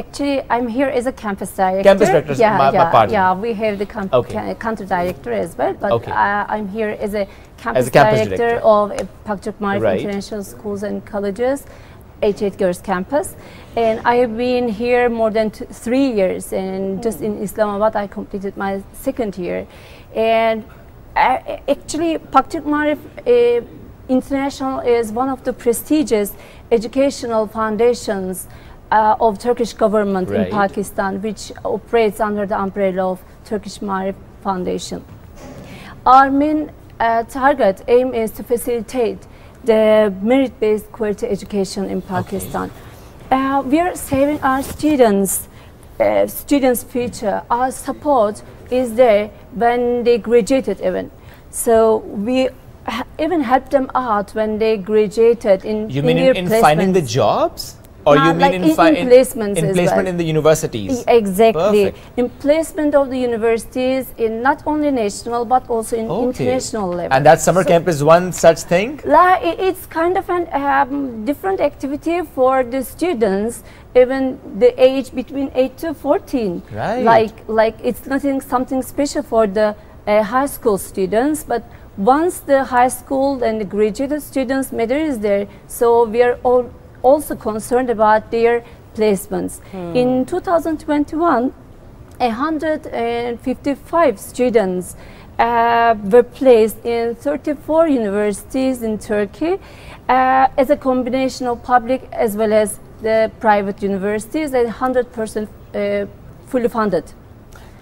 Actually, I'm here as a campus director. Campus director, yeah. We have the country director as well, but I'm here as a campus director of Pak Turk Maarif International Schools and Colleges, H8 Girls Campus, and I have been here more than 3 years. And just in Islamabad, I completed my 2nd year. And actually, Pak Turk Maarif International is one of the prestigious educational foundations of Turkish government in Pakistan, which operates under the umbrella of Turkish Maarif Foundation. Our main target aim is to facilitate the merit-based quality education in Pakistan. We are saving our students' future. Our support is there when they graduated even. So we even helped them out when they graduated in You mean in finding the jobs? Or you mean like in placements in as placement well. in the universities? Exactly. Perfect. In placement of the universities in not only national but also in international level. And that summer camp is one such thing? It's kind of an different activity for the students, even the age between 8 to 14. Right. Like it's nothing something special for the high school students, but once the high school and the graduate students matter is there, so we are all also concerned about their placements. In 2021, 155 students were placed in 34 universities in Turkey as a combination of public as well as the private universities, and 100% fully funded.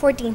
14.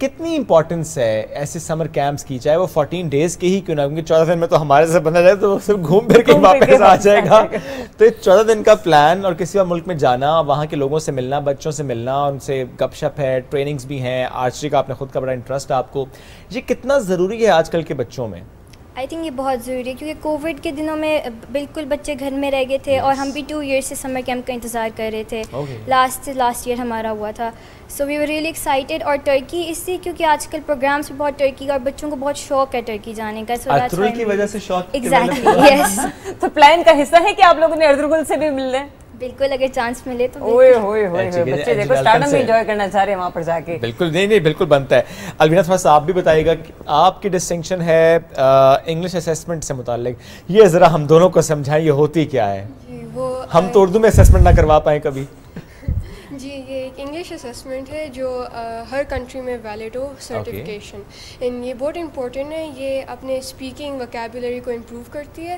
کتنی importance ہے ایسے سمر campus کی, چاہے وہ 14 days کے ہی کیوں نہ, کیونکہ 14 دن میں تو ہمارے سے بندہ جائے تو وہ صرف گھوم پھر کے واپس آ جائے گا. تو یہ 14 دن کا پلان اور کسی اور ملک میں جانا, وہاں کے لوگوں سے ملنا, بچوں سے ملنا, ان سے گپ شپ ہے, ٹریننگز بھی ہیں, آرچری کا آپ نے خود کا بڑا انٹرسٹ ہے آپ کو, یہ کتنا ضروری ہے آج کل کے بچوں میں؟ آئی تھنک یہ بہت ضروری ہے کیونکہ کووڈ کے دنوں میں بالکل بچے گھر میں رہ گئے تھے اور ہم بھی 2 ایئر سے سمر کیمپ کا انتظار کر رہے تھے. لاسٹ ایئر ہمارا ہوا تھا. سو وی ور ریئلی ایکسائٹیڈ. اور ٹرکی اس سے کیونکہ آج کل پروگرامس بھی بہت ٹرکی کا اور بچوں کو بہت شوق ہے ٹرکی جانے کا. ارطغرل کی وجہ سے شوق. ایگزیکٹلی یس. تو پلان کا حصہ ہے کہ آپ لوگوں نے ارطغرل سے بھی مل رہے ہیں؟ بالکل, اگر چانس ملے تو. اوئے ہوئے ہوئے بچے دیکھو اسٹارٹم میں انجوائے کرنا چاہ رہے ہیں وہاں پر جا کے. بالکل, نہیں بالکل بنتا ہے. الوینا تھوڑا سا آپ بھی بتائیے گا, آپ کی ڈسٹنکشن ہے انگلش اسیسمنٹ سے متعلق, یہ ذرا ہم دونوں کو سمجھائیں یہ ہوتی کیا ہے؟ ہم تو اردو میں اسیسمنٹ نہ کروا پائیں کبھی. جی, یہ ایک انگلش اسیسمنٹ ہے جو ہر کنٹری میں ویلڈ ہو, سرٹیفکیشن. یہ بہت امپورٹنٹ ہے, یہ اپنے اسپیکنگ وکیبولری کو امپروو کرتی ہے.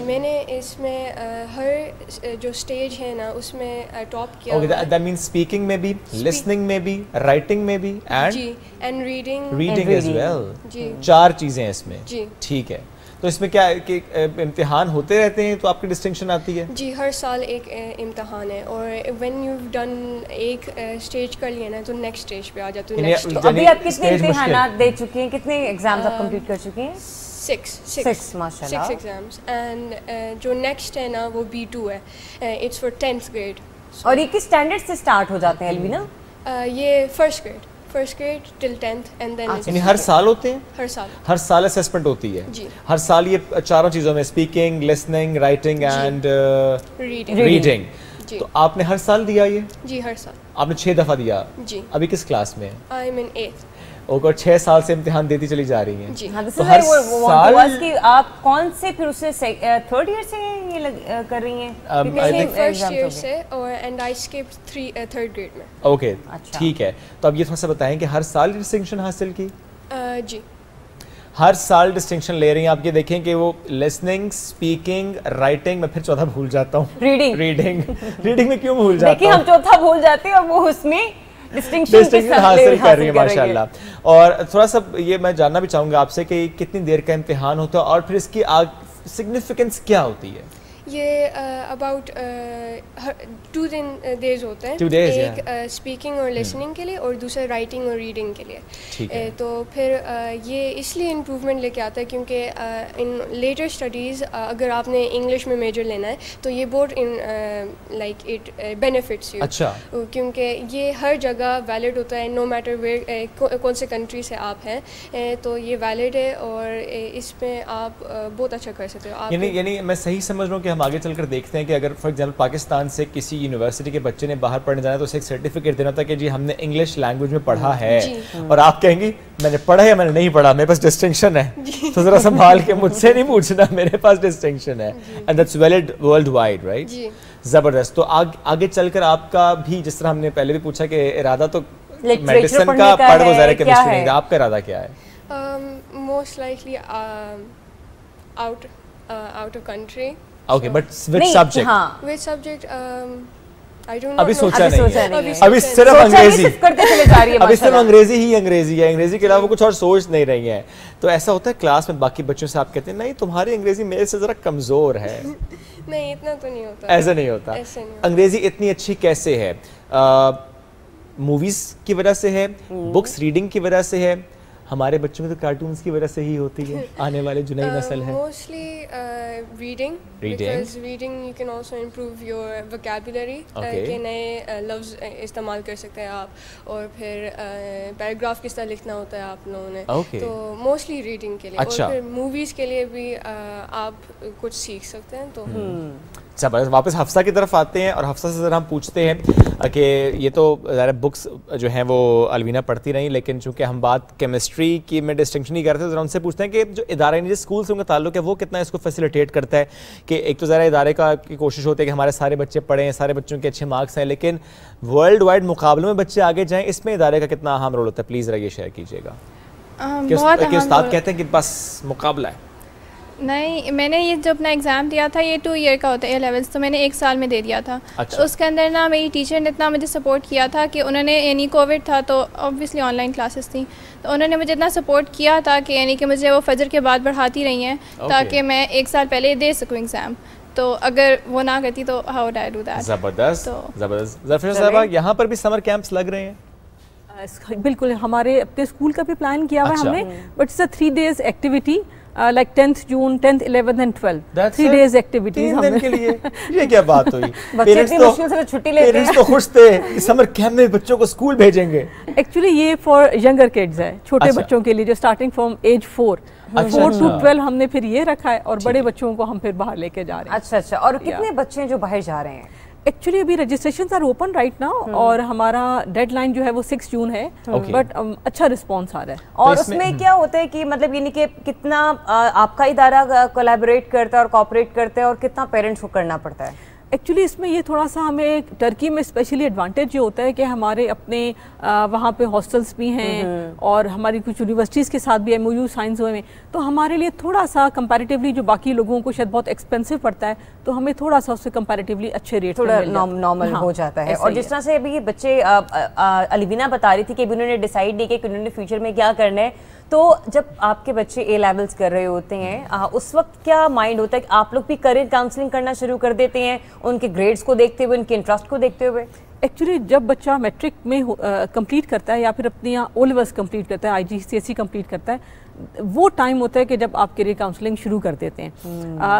میں نے اس میں ہر جو اسٹیج ہے نا اس میں ٹاپ کیا. دیٹ مینس اسپیکنگ میں بھی, لسننگ میں بھی, رائٹنگ میں بھی, جی, اینڈ ریڈنگ ایز ویل. جی, 4 چیزیں اس میں. جی ٹھیک ہے. تو اس میں کیا کہ امتحان ہوتے رہتے ہیں تو آپ کی ڈسٹنکشن آتی ہے؟ جی, ہر سال ایک امتحان ہے, اور وین یو ڈن ایک اسٹیج کر لیا نا تو نیکسٹ اسٹیج پہ آ جاتے ہیں. ابھی آپ کتنے امتحانات دے چکے ہیں, کتنے ایگزامز آپ کمپلیٹ کر چکے ہیں؟ 6 ماشاءاللہ. 6 ایگزامس. اینڈ جو نیکسٹ ہے نا وہ B2 ہے, اٹس فار 10th گریڈ. اور یہ کس اسٹینڈرڈ سے اسٹارٹ ہو جاتے ہیں الوینا؟ یہ first grade till 10th and then. یعنی ہر سال ہوتے ہیں؟ ہر سال اسیسمنٹ ہوتی ہے. جی, ہر سال یہ 4 چیزوں میں, speaking, listening, writing and reading. تو آپ نے ہر سال دیا یہ؟ جی, ہر سال. آپ نے 6 دفعہ دیا. جی. ابھی کس کلاس میں؟ I am in 8th. اور 6 سال سے امتحان دیتی چلی جا رہی ہیں. جی, تو ہر سال کی آپ کون سے پھر اسے 3rd ایئر سے یہ کر رہی ہیں؟ فرسٹ ایئر سے, اور and I skipped 3rd grade میں. اوکے, ٹھیک ہے. تو اب یہ تھوڑا سا بتائیں کہ ہر سال ڈسٹنکشن حاصل کی؟ جی, ہر سال ڈسٹنکشن لے رہی ہیں. آپ یہ دیکھیں کہ وہ لسننگ, اسپیکنگ, رائٹنگ, میں پھر چوتھا بھول جاتا ہوں, ریڈنگ میں کیوں بھول جاتا ہوں؟ دیکھیں ہم چوتھا بھول جاتے ہیں اور وہ اس میں ڈسٹنکشن حاصل کر رہی ہے ماشاء اللہ. اور تھوڑا سا یہ میں جاننا بھی چاہوں گا آپ سے کہ کتنی دیر کا امتحان ہوتا ہے اور پھر اس کی سگنیفیکنس کیا ہوتی ہے؟ یہ اباؤٹ 2 days ہوتا ہے. ایک اسپیکنگ اور لسننگ کے لیے اور دوسرا رائٹنگ اور ریڈنگ کے لیے. تو پھر یہ اس لیے امپروومنٹ لے کے آتا ہے کیونکہ ان لیٹر اسٹڈیز اگر آپ نے انگلش میں میجر لینا ہے تو یہ بہت لائک اٹ بینیفٹس یو. اچھا. کیونکہ یہ ہر جگہ ویلڈ ہوتا ہے, نو میٹر ویئر کون سے کنٹری سے آپ ہیں, تو یہ ویلڈ ہے اور اس میں آپ بہت اچھا کر سکتے ہو. یعنی میں صحیح سمجھ رہا ہوں کہ ہم آگے چل کر دیکھتے ہیں کہ اگر فار ایگزامپل پاکستان سے کسی یونیورسٹی کے بچے نے باہر پڑھنے جانا ہے تو اسے ایک سرٹیفکیٹ دینا تھا کہ جی ہم نے انگلش لینگویج میں پڑھا ہے, اور آپ کہیں گی میں نے پڑھا یا میں نے نہیں پڑھا, میرے پاس ڈسٹنکشن ہے. تو ذرا سنبھال کے مجھ سے نہیں پوچھنا, میرے پاس ڈسٹنکشن ہے. And that's valid worldwide, right? زبردست. تو آگے چل کر آپ کا بھی, جس طرح ہم نے پہلے بھی پوچھا کہ ارادہ تو میڈیسن کا, پڑھ گزارے کیمسٹری نہیں, آپ کا ارادہ کیا ہے؟ Most likely out of country. Okay, but which subject? Which subject? I don't know. ابھی سوچا نہیں ہے, ابھی صرف انگریزی کرتے چلے جا رہی ہے, ابھی صرف انگریزی ہی انگریزی ہے, انگریزی کے علاوہ کچھ اور سوچ نہیں رہی ہیں. تو ایسا ہوتا ہے کلاس میں باقی بچوں سے آپ کہتے ہیں نہیں تمہاری انگریزی میرے سے ذرا کمزور ہے؟ نہیں, اتنا تو نہیں ہوتا. ایسا نہیں ہوتا. انگریزی اتنی اچھی کیسے ہے؟ موویز کی وجہ سے ہے, بکس ریڈنگ کی وجہ سے ہے, ہمارے بچوں میں تو کارٹونز کی وجہ سے ہی ہوتی ہے, آنے والے جو نئی نسل ہے. Mostly reading, because reading you can also improve your vocabulary, کہ نئے لفظ استعمال کر سکتے ہیں آپ, اور پھر پیراگراف کس طرح لکھنا ہوتا ہے آپ لوگوں نے, تو موسٹلی ریڈنگ کے لیے. اور پھر موویز کے لیے بھی آپ کچھ سیکھ سکتے ہیں. تو واپس حفصہ کی طرف آتے ہیں اور حفصہ سے ذرا ہم پوچھتے ہیں کہ یہ تو ظاہر بکس جو ہیں وہ الوینا پڑھتی رہیں, لیکن چونکہ ہم بات کیمسٹری کی میں ڈسٹنکشن نہیں کرتے, ذرا ان سے پوچھتے ہیں کہ جو ادارہ جس اسکول سے ان کا تعلق ہے وہ کتنا اس کو فیسیلیٹیٹ کرتا ہے. کہ ایک تو ظاہر ادارے کی کوشش ہوتی ہے کہ ہمارے سارے بچے پڑھیں, سارے بچوں کے اچھے مارکس ہیں, لیکن ورلڈ وائڈ مقابلوں میں بچے آگے جائیں, اس میں ادارے کا کتنا اہم رول ہوتا ہے؟ پلیز ذرا یہ شیئر کیجیے گا. کہ استاد کہتے ہیں کہ بس مقابلہ ہے. نہیں، میں نے یہ جو اپنا ایگزام دیا تھا یہ 2 ایئر کا ہوتا ہے A-levels، تو میں نے 1 سال میں دے دیا تھا. تو اس کے اندر نا میری ٹیچر نے اتنا مجھے سپورٹ کیا تھا کہ انہوں نے یعنی کووڈ تھا تو آبویسلی آن لائن کلاسز تھیں، تو انہوں نے مجھے اتنا سپورٹ کیا تھا کہ یعنی کہ مجھے وہ فجر کے بعد پڑھاتی رہی ہیں تاکہ میں 1 سال پہلے دے سکوں ایگزام. تو اگر وہ نہ کرتی تو how would I do that. زبردست زبردست. ظفر صاحبہ یہاں پر بھی سمر کیمپس لگ رہے ہیں؟ بالکل، ہمارے اپنے اسکول کا بھی پلان کیا ہوا ہے ہم نے، but it's a 3 days activity like 10th June, 10th, 11th and 12th 3 days activities ہم نے. یہ کیا بات ہوئی؟ بچے مشکل سے چھٹی لیتے ہیں. پیرنٹس تو خوش تھے کہ سمر کیمپ میں بچوں کو اسکول بھیجیں گے. ایکچولی یہ فار ینگر کڈز ہے، چھوٹے بچوں کے لیے جو اسٹارٹنگ فرام ایج 4 to 12 ہم نے پھر یہ رکھا ہے، اور بڑے بچوں کو ہم پھر باہر لے کے جا رہے ہیں. اچھا. اور کتنے بچے جو باہر جا رہے ہیں؟ ایکچولی ابھی registrations are open right now, اور ہمارا ڈیڈ لائن جو ہے وہ 6 جون ہے، بٹ اچھا رسپانس آ رہا ہے. اور اس میں کیا ہوتا ہے کہ مطلب یعنی کہ کتنا آپ کا ادارہ کولیبوریٹ کرتا ہے اور کوآپریٹ کرتا ہے، اور کتنا پیرنٹس کو کرنا پڑتا ہے؟ ایکچولی اس میں یہ تھوڑا سا ہمیں ٹرکی میں اسپیشلی ایڈوانٹیج یہ ہوتا ہے کہ ہمارے اپنے وہاں پہ ہاسٹلس بھی ہیں، اور ہماری کچھ یونیورسٹیز کے ساتھ بھی MOU سائنس ہوئے ہیں، تو ہمارے لیے تھوڑا سا کمپیریٹیولی جو باقی لوگوں کو شاید بہت ایکسپینسو پڑتا ہے، تو ہمیں تھوڑا سا اس سے کمپیریٹیولی اچھے ریٹ تھوڑا نارمل ہو جاتا ہے. اور جس طرح سے ابھی یہ بچے الوینا بتا رہی تھی کہ ابھی انہوں نے ڈیسائیڈ نہیں کیا کہ انہوں نے فیوچر میں کیا کرنا ہے، تو جب آپ کے بچے A-levels کر رہے ہوتے ہیں اس وقت کیا مائنڈ ہوتا ہے کہ آپ لوگ بھی کریئر کاؤنسلنگ کرنا شروع کر دیتے ہیں ان کے گریڈز کو دیکھتے ہوئے، ان کے انٹرسٹ کو دیکھتے ہوئے؟ ایکچولی جب بچہ میٹرک میں کمپلیٹ کرتا ہے یا پھر اپنی O-levels کمپلیٹ کرتا ہے، IGCSE کمپلیٹ کرتا ہے، وہ ٹائم ہوتا ہے کہ جب آپ کیریئر کاؤنسلنگ شروع کر دیتے ہیں.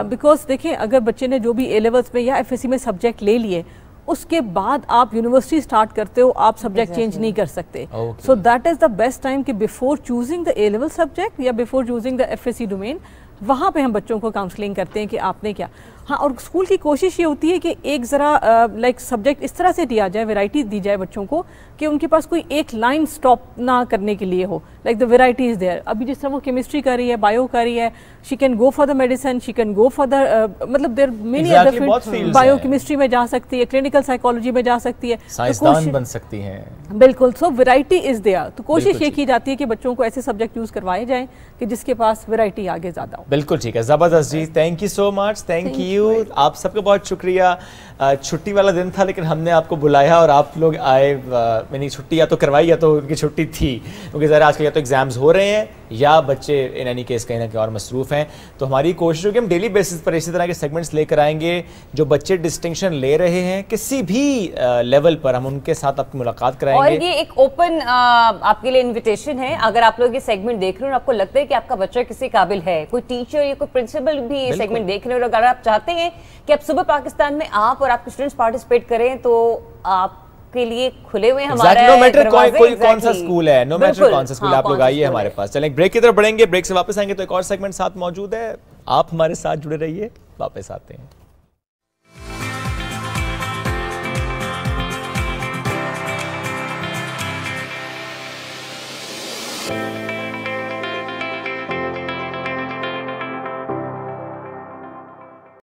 بیکاز دیکھیں اگر بچے نے جو بھی A-levels میں یا FSC میں سبجیکٹ لے لیے، اس کے بعد آپ یونیورسٹی سٹارٹ کرتے ہو، آپ سبجیکٹ چینج نہیں کر سکتے. So that is the best time کہ before choosing the A-level subject یا before choosing the FSC domain, وہاں پہ ہم بچوں کو کاؤنسلنگ کرتے ہیں کہ آپ نے کیا. ہاں، اور اسکول کی کوشش یہ ہوتی ہے کہ ایک ذرا لائک سبجیکٹ اس طرح سے دیا جائے، ویرائٹی دی جائے بچوں کو کہ ان کے پاس کوئی ایک لائن سٹاپ نہ کرنے کے لیے ہو، like the variety is there. ابھی جس طرح وہ کیمسٹری کر رہی ہے، بایو کر رہی ہے، she can go for the medicine, she can go for the مطلب there many other field, biochemistry میں جا سکتی ہے، کلینکل سائیکالوجی میں جا سکتی ہے، سائنسدان بن سکتی ہیں. بالکل. سو ویرائٹی از دیئر. تو کوشش یہ کی جاتی ہے کہ بچوں کو ایسے سبجیکٹ یوز کروائے جائیں کہ جس کے پاس ویرائٹی آگے زیادہ ہو. بالکل ٹھیک ہے. زبردست جی، thank you so much. Thank you. آپ سب کا بہت شکریہ. چھٹی والا دن تھا لیکن ہم نے آپ کو بلایا اور آپ لوگ آئے. میں نے چھٹی یا تو کروائی یا تو ان کی چھٹی تھی، کیونکہ ظاہر آج کل یا تو ایگزامز ہو رہے ہیں یا بچے ان اینی کیس کہیں نہ کہیں اور مصروف ہیں. تو ہماری کوشش ہوگی ہم ڈیلی بیسس پر اسی طرح کے سیگمنٹس لے کر آئیں گے. جو بچے ڈسٹنکشن لے رہے ہیں کسی بھی لیول پر، ہم ان کے ساتھ آپ کی ملاقات کرائیں گے. اور یہ ایک اوپن آپ کے لیے انویٹیشن ہے. اگر آپ لوگ یہ سیگمنٹ دیکھ رہے ہیں اور آپ کو لگتا ہے کہ آپ کا بچہ کسی قابل ہے، کوئی ٹیچر یا کوئی پرنسپل بھی یہ سیگمنٹ دیکھ رہے ہیں، اور اگر آپ چاہتے ہیں کہ اب صبح پاکستان میں آپ اور آپ کے اسٹوڈنٹس پارٹیسپیٹ کریں، تو آپ کے لیے کھلے ہوئے ہمارا نو میٹر کوئی کون سا اسکول ہے، نو میٹر کون سا اسکول ہے، آپ لوگ آئیے ہمارے پاس. چلیں بریک کی طرف بڑھیں گے. بریک سے واپس آئیں گے تو ایک اور سیگمنٹ ساتھ موجود ہے. آپ ہمارے ساتھ جڑے رہیے. واپس آتے ہیں.